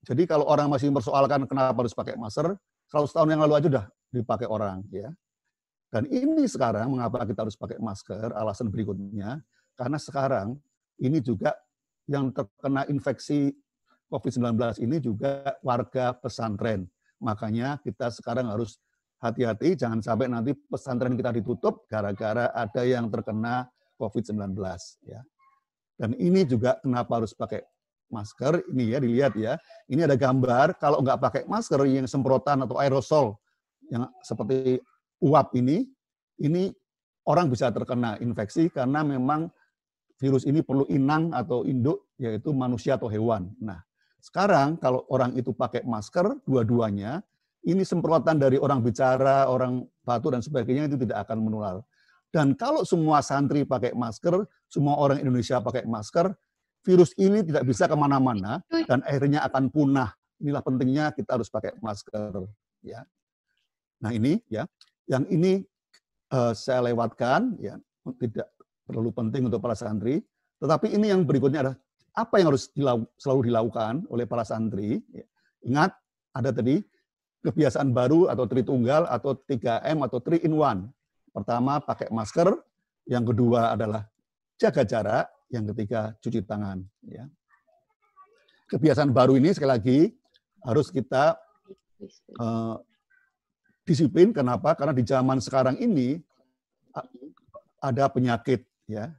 Jadi kalau orang masih mempersoalkan kenapa harus pakai masker, 100 tahun yang lalu aja udah dipakai orang, ya. Dan ini sekarang mengapa kita harus pakai masker, alasan berikutnya, karena sekarang ini juga yang terkena infeksi COVID-19 ini juga warga pesantren. Makanya kita sekarang harus hati-hati, jangan sampai nanti pesantren kita ditutup gara-gara ada yang terkena COVID-19. Ya. Dan ini juga kenapa harus pakai masker, ini ya dilihat ya. Ini ada gambar, kalau nggak pakai masker yang semprotan atau aerosol, yang seperti uap ini orang bisa terkena infeksi karena memang virus ini perlu inang atau induk, yaitu manusia atau hewan. Nah, sekarang kalau orang itu pakai masker, dua-duanya, ini semprotan dari orang bicara, orang batuk dan sebagainya itu tidak akan menular. Dan kalau semua santri pakai masker, semua orang Indonesia pakai masker, virus ini tidak bisa kemana-mana dan akhirnya akan punah. Inilah pentingnya kita harus pakai masker. Ya. Nah ini ya, yang ini saya lewatkan, ya tidak terlalu penting untuk para santri. Tetapi ini yang berikutnya adalah apa yang harus selalu dilakukan oleh para santri. Ya. Ingat, ada tadi kebiasaan baru atau Tritunggal atau 3M atau 3 in 1. Pertama, pakai masker. Yang kedua adalah jaga jarak. Yang ketiga, cuci tangan. Ya. Kebiasaan baru ini sekali lagi harus kita disiplin. Kenapa? Karena di zaman sekarang ini ada penyakit. Ya.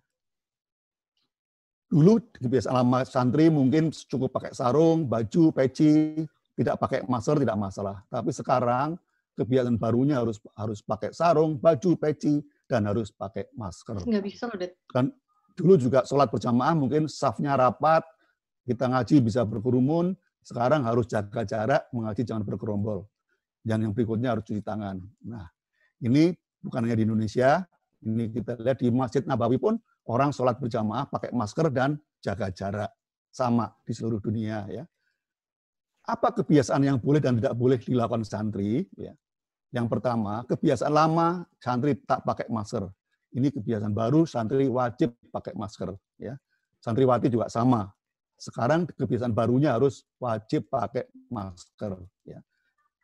Dulu kebiasaan lama santri mungkin cukup pakai sarung, baju, peci, tidak pakai masker tidak masalah. Tapi sekarang kebiasaan barunya harus pakai sarung, baju, peci, dan harus pakai masker. Nggak bisa loh, Det. Dan dulu juga sholat berjamaah mungkin safnya rapat, kita ngaji bisa berkerumun, sekarang harus jaga jarak, mengaji jangan bergerombol. Dan yang berikutnya harus cuci tangan. Nah, ini bukan hanya di Indonesia, ini kita lihat di Masjid Nabawi pun orang sholat berjamaah pakai masker dan jaga jarak. Sama di seluruh dunia. Ya. Apa kebiasaan yang boleh dan tidak boleh dilakukan santri? Ya. Yang pertama, kebiasaan lama santri tak pakai masker. Ini kebiasaan baru, santri wajib pakai masker. Ya. Santriwati juga sama. Sekarang kebiasaan barunya harus wajib pakai masker. Ya.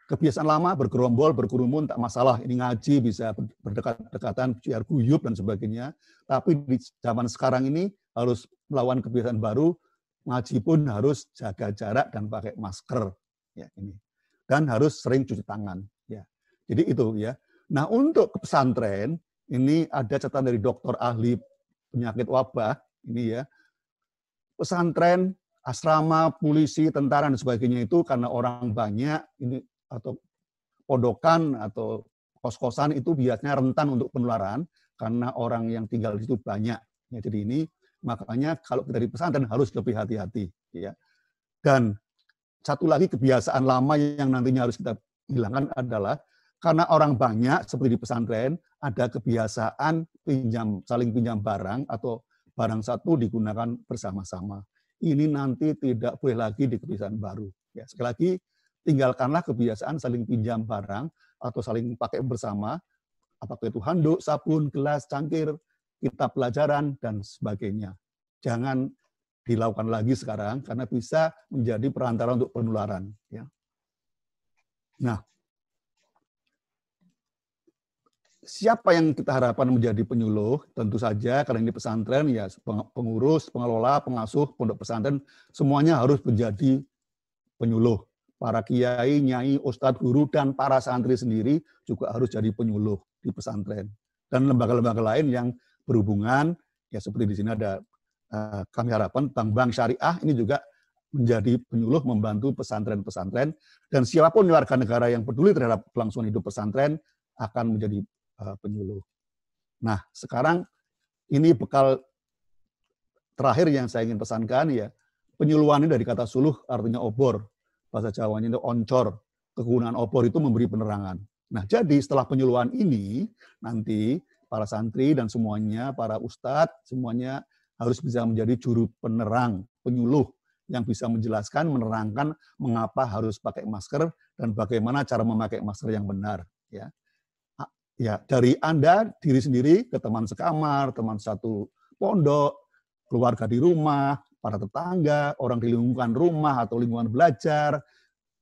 Kebiasaan lama bergerombol, berkerumun, tak masalah. Ini ngaji, bisa berdekat-dekatan, biar guyup dan sebagainya. Tapi di zaman sekarang ini harus melawan kebiasaan baru, ngaji pun harus jaga jarak dan pakai masker. Ya, ini. Dan harus sering cuci tangan. Ya. Jadi itu ya. Nah untuk pesantren, ini ada catatan dari dokter ahli penyakit wabah. Ini ya. Pesantren, asrama, polisi, tentara, dan sebagainya itu karena orang banyak, ini atau podokan atau kos-kosan itu biasanya rentan untuk penularan karena orang yang tinggal di situ banyak. Ya, jadi ini makanya kalau kita di pesantren harus lebih hati-hati. Ya. Dan satu lagi kebiasaan lama yang nantinya harus kita hilangkan adalah karena orang banyak seperti di pesantren ada kebiasaan saling pinjam barang atau barang satu digunakan bersama-sama. Ini nanti tidak boleh lagi di kebiasaan baru. Ya, sekali lagi tinggalkanlah kebiasaan saling pinjam barang atau saling pakai bersama, apakah itu handuk, sabun, gelas, cangkir, kitab pelajaran, dan sebagainya. Jangan dilakukan lagi sekarang, karena bisa menjadi perantara untuk penularan. Ya. Nah, siapa yang kita harapkan menjadi penyuluh? Tentu saja, karena ini pesantren, ya pengurus, pengelola, pengasuh, pondok pesantren, semuanya harus menjadi penyuluh. Para kiai, nyai, ustadz, guru, dan para santri sendiri juga harus jadi penyuluh di pesantren. Dan lembaga-lembaga lain yang berhubungan, ya seperti di sini ada kami harapkan bank-bank syariah ini juga menjadi penyuluh membantu pesantren-pesantren. Dan siapapun warga negara yang peduli terhadap kelangsungan hidup pesantren akan menjadi penyuluh. Nah, sekarang ini bekal terakhir yang saya ingin pesankan ya, penyuluhan ini dari kata suluh artinya obor. Bahasa Jawanya itu oncor. Kegunaan obor itu memberi penerangan. Nah, jadi setelah penyuluhan ini, nanti para santri dan semuanya, para ustadz, semuanya harus bisa menjadi juru penerang, penyuluh, yang bisa menjelaskan, menerangkan mengapa harus pakai masker, dan bagaimana cara memakai masker yang benar. Ya, ya dari Anda, diri sendiri, ke teman sekamar, teman satu pondok, keluarga di rumah, para tetangga, orang di lingkungan rumah atau lingkungan belajar,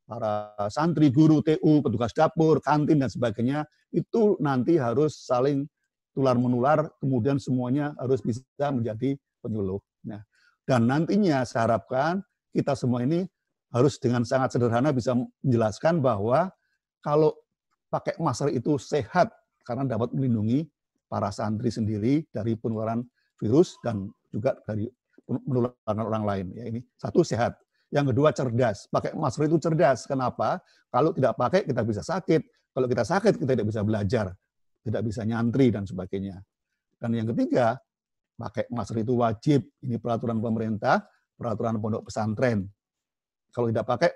para santri, guru, TU, petugas dapur, kantin, dan sebagainya, itu nanti harus saling tular-menular, kemudian semuanya harus bisa menjadi penyuluh. Nah, dan nantinya saya harapkan kita semua ini harus dengan sangat sederhana bisa menjelaskan bahwa kalau pakai masker itu sehat, karena dapat melindungi para santri sendiri dari penularan virus dan juga dari penularan orang lain. Ya, ini satu, sehat. Yang kedua, cerdas. Pakai masker itu cerdas. Kenapa? Kalau tidak pakai kita bisa sakit. Kalau kita sakit kita tidak bisa belajar, tidak bisa nyantri dan sebagainya. Dan yang ketiga, pakai masker itu wajib. Ini peraturan pemerintah, peraturan pondok pesantren. Kalau tidak pakai,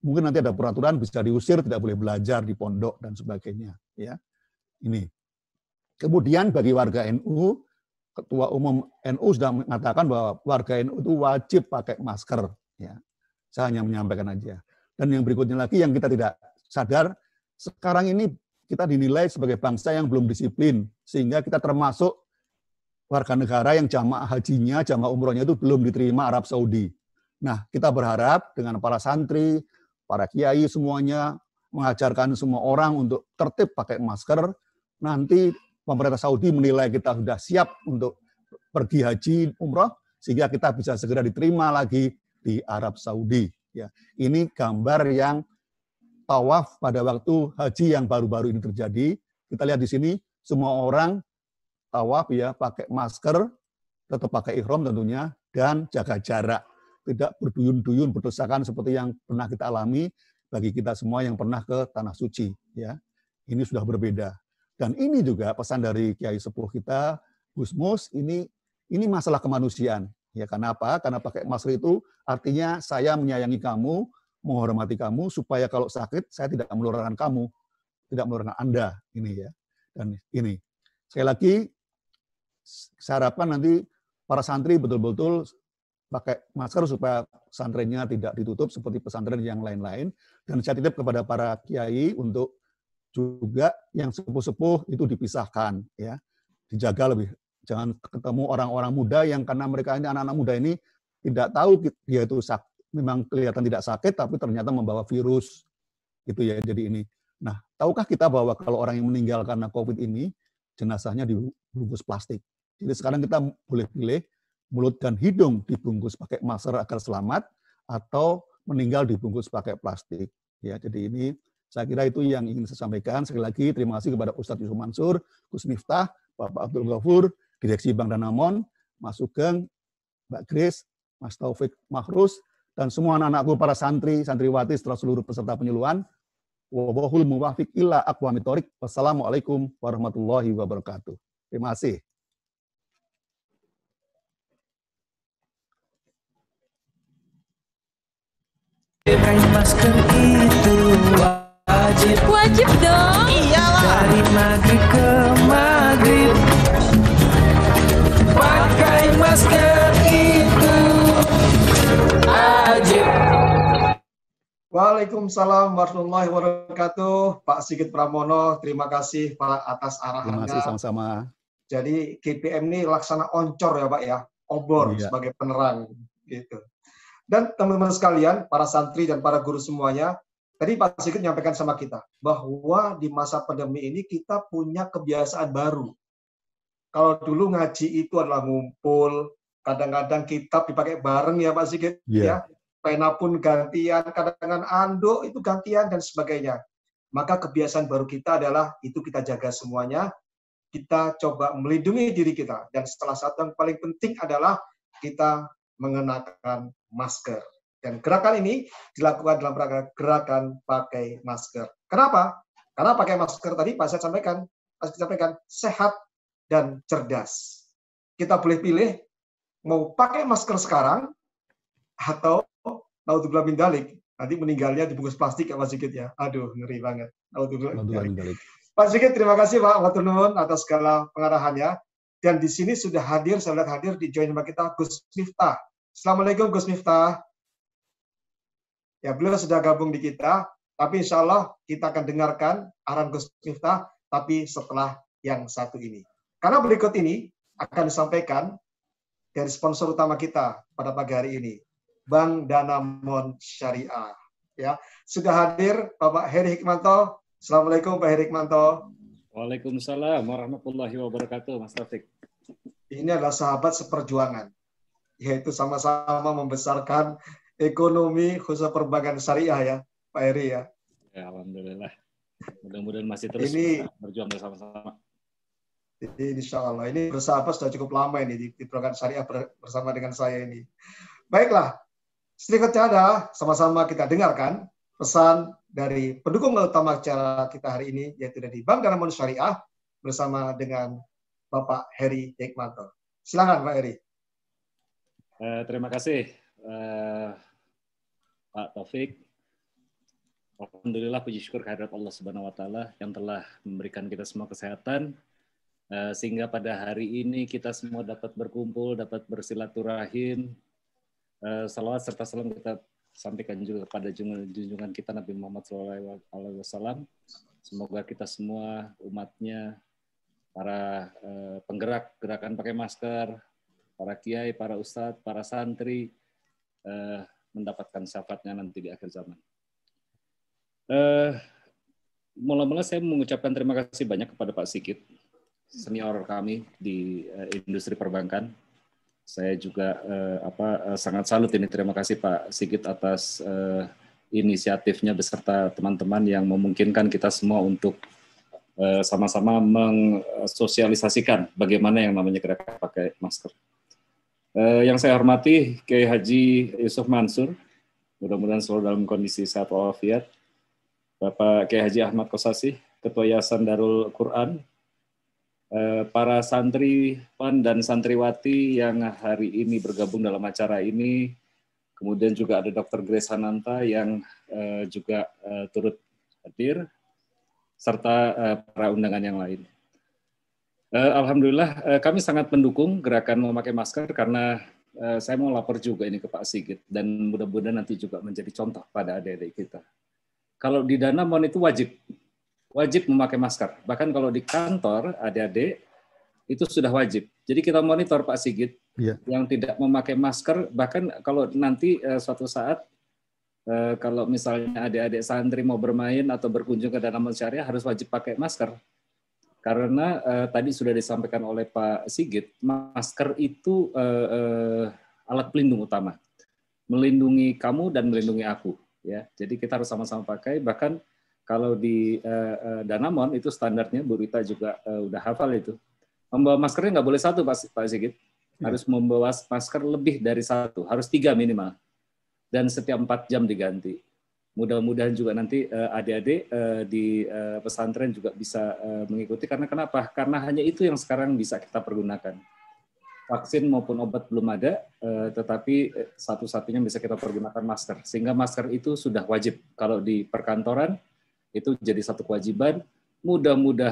mungkin nanti ada peraturan bisa diusir, tidak boleh belajar di pondok dan sebagainya. Ya, ini. Kemudian bagi warga NU, Ketua Umum NU sudah mengatakan bahwa warga NU itu wajib pakai masker. Ya, saya hanya menyampaikan aja. Dan yang berikutnya lagi yang kita tidak sadar, sekarang ini kita dinilai sebagai bangsa yang belum disiplin, sehingga kita termasuk warga negara yang jamaah hajinya, jamaah umrohnya itu belum diterima Arab Saudi. Nah, kita berharap dengan para santri, para kiai semuanya mengajarkan semua orang untuk tertib pakai masker. Nanti pemerintah Saudi menilai kita sudah siap untuk pergi haji umroh, sehingga kita bisa segera diterima lagi di Arab Saudi. Ya, ini gambar yang tawaf pada waktu haji yang baru-baru ini terjadi. Kita lihat di sini semua orang tawaf ya pakai masker, tetap pakai ihram tentunya, dan jaga jarak. Tidak berduyun-duyun, berdesakan seperti yang pernah kita alami bagi kita semua yang pernah ke Tanah Suci. Ya, ini sudah berbeda. Dan ini juga pesan dari Kiai Sepuh kita, Gus Mus, ini masalah kemanusiaan. Ya, kenapa? Karena pakai masker itu artinya saya menyayangi kamu, menghormati kamu, supaya kalau sakit saya tidak menularkan kamu, tidak menularkan Anda. Ini ya. Dan ini. Sekali lagi, saya harapkan nanti para santri betul-betul pakai masker supaya pesantrennya tidak ditutup seperti pesantren yang lain-lain. Dan saya titip kepada para kiai untuk juga yang sepuh-sepuh itu dipisahkan, ya, dijaga lebih. Jangan ketemu orang-orang muda yang karena mereka ini anak-anak muda ini tidak tahu dia itu memang kelihatan tidak sakit, tapi ternyata membawa virus, gitu ya. Jadi ini. Nah, tahukah kita bahwa kalau orang yang meninggal karena COVID ini jenazahnya dibungkus plastik. Jadi sekarang kita boleh pilih mulut dan hidung dibungkus pakai masker agar selamat, atau meninggal dibungkus pakai plastik. Ya, jadi ini saya kira itu yang ingin saya sampaikan. Sekali lagi terima kasih kepada Ustadz Yusuf Mansur, Gus Miftah, Bapak Abdul Ghafur, Direksi Bank Danamon, Mas Sugeng, Mbak Grace, Mas Taufik Mahrus, dan semua anak-anakku para santri, santriwati setelah seluruh peserta penyuluhan. Wallahul muwaffiq ila aqwamit thoriq. Wassalamualaikum warahmatullahi wabarakatuh. Terima kasih. Masker itu wajib dong. Iyalah. Dari maghrib ke maghrib pakai masker itu wajib. Waalaikumsalam warahmatullahi wabarakatuh. Pak Sigit Pramono, terima kasih Pak atas arahannya. Terima kasih sama-sama. Jadi GPM ini laksana oncor ya Pak ya, obor sebagai penerang gitu. Dan teman-teman sekalian, para santri dan para guru semuanya, tadi Pak Sigit menyampaikan sama kita bahwa di masa pandemi ini kita punya kebiasaan baru. Kalau dulu ngaji itu adalah ngumpul, kadang-kadang kitab dipakai bareng ya Pak Sigit, ya. Pena pun gantian, kadang-kadang anduk itu gantian dan sebagainya. Maka kebiasaan baru kita adalah itu kita jaga semuanya, kita coba melindungi diri kita. Dan salah satu yang paling penting adalah kita mengenakan masker. Dan gerakan ini dilakukan dalam rangka gerakan pakai masker. Kenapa? Karena pakai masker tadi Pak saya sampaikan sehat dan cerdas. Kita boleh pilih mau pakai masker sekarang atau naudzubillah min dzalik, nanti meninggalnya dibungkus plastik ya Pak Sigit ya. Aduh, ngeri banget. Naudzubillah min dzalik. Pak Sigit, terima kasih Pak Matur nuwun atas segala pengarahannya. Dan di sini sudah hadir, saya lihat hadir di join sama kita Gus Miftah. Assalamualaikum Gus Miftah. Ya, beliau sudah gabung di kita, tapi insya Allah kita akan dengarkan arahan Gus Miftah, tapi setelah yang satu ini. Karena berikut ini akan disampaikan dari sponsor utama kita pada pagi hari ini, Bank Danamon Syariah. Ya, sudah hadir Bapak Heri Hikmanto. Assalamualaikum Pak Heri Hikmanto. Waalaikumsalam warahmatullahi wabarakatuh, Mas Taufik. Ini adalah sahabat seperjuangan, yaitu sama-sama membesarkan ekonomi khusus perbankan syariah ya, Pak Heri ya. Ya, alhamdulillah. Mudah-mudahan masih terus berjuang bersama-sama. Insya Allah. Ini bersahabat sudah cukup lama ini di perbankan syariah bersama dengan saya ini. Baiklah, sedikitnya ada sama-sama kita dengarkan pesan dari pendukung utama acara kita hari ini, yaitu dari Bank Danamon Syariah bersama dengan Bapak Heri Hikmanto. Silakan Pak Heri. Terima kasih Pak Taufik. Alhamdulillah, puji syukur kehadirat Allah Subhanahu wa Ta'ala yang telah memberikan kita semua kesehatan, sehingga pada hari ini kita semua dapat berkumpul, dapat bersilaturahim. Salawat serta salam kita sampaikan juga kepada junjungan kita Nabi Muhammad SAW. Semoga kita semua umatnya, para penggerak gerakan pakai masker, para kiai, para ustadz, para santri, mendapatkan syafaatnya nanti di akhir zaman. Mula-mula saya mengucapkan terima kasih banyak kepada Pak Sigit, senior kami di industri perbankan. Saya juga sangat salut ini, terima kasih Pak Sigit atas inisiatifnya beserta teman-teman yang memungkinkan kita semua untuk sama-sama mensosialisasikan bagaimana yang namanya gerakan pakai masker. Yang saya hormati Kiai Haji Yusuf Mansur, mudah-mudahan selalu dalam kondisi sehat walafiat. Bapak Kiai Haji Ahmad Kosasih, Ketua Yayasan Darul Quran, para santriwan dan santriwati yang hari ini bergabung dalam acara ini, kemudian juga ada Dr. Grace Hananta yang juga turut hadir, serta para undangan yang lain. Alhamdulillah, kami sangat mendukung gerakan memakai masker karena saya mau lapor juga ini ke Pak Sigit, dan mudah-mudahan nanti juga menjadi contoh pada adik-adik kita. Kalau di Danamon itu wajib memakai masker. Bahkan kalau di kantor adik-adik itu sudah wajib. Jadi kita monitor Pak Sigit yang tidak memakai masker. Bahkan kalau nanti suatu saat kalau misalnya adik-adik santri mau bermain atau berkunjung ke Danamon Syariah harus wajib pakai masker. Karena tadi sudah disampaikan oleh Pak Sigit, masker itu alat pelindung utama, melindungi kamu dan melindungi aku. Ya, jadi kita harus sama-sama pakai. Bahkan kalau di Danamon itu standarnya, Bu Rita juga udah hafal itu. Membawa maskernya nggak boleh satu, Pak Sigit. Harus membawa masker lebih dari satu, harus 3 minimal. Dan setiap 4 jam diganti. Mudah-mudahan juga nanti adik-adik di pesantren juga bisa mengikuti. Karena kenapa? Karena hanya itu yang sekarang bisa kita pergunakan. Vaksin maupun obat belum ada, tetapi satu-satunya bisa kita pergunakan masker. Sehingga masker itu sudah wajib. Kalau di perkantoran, itu jadi satu kewajiban. Mudah-mudahan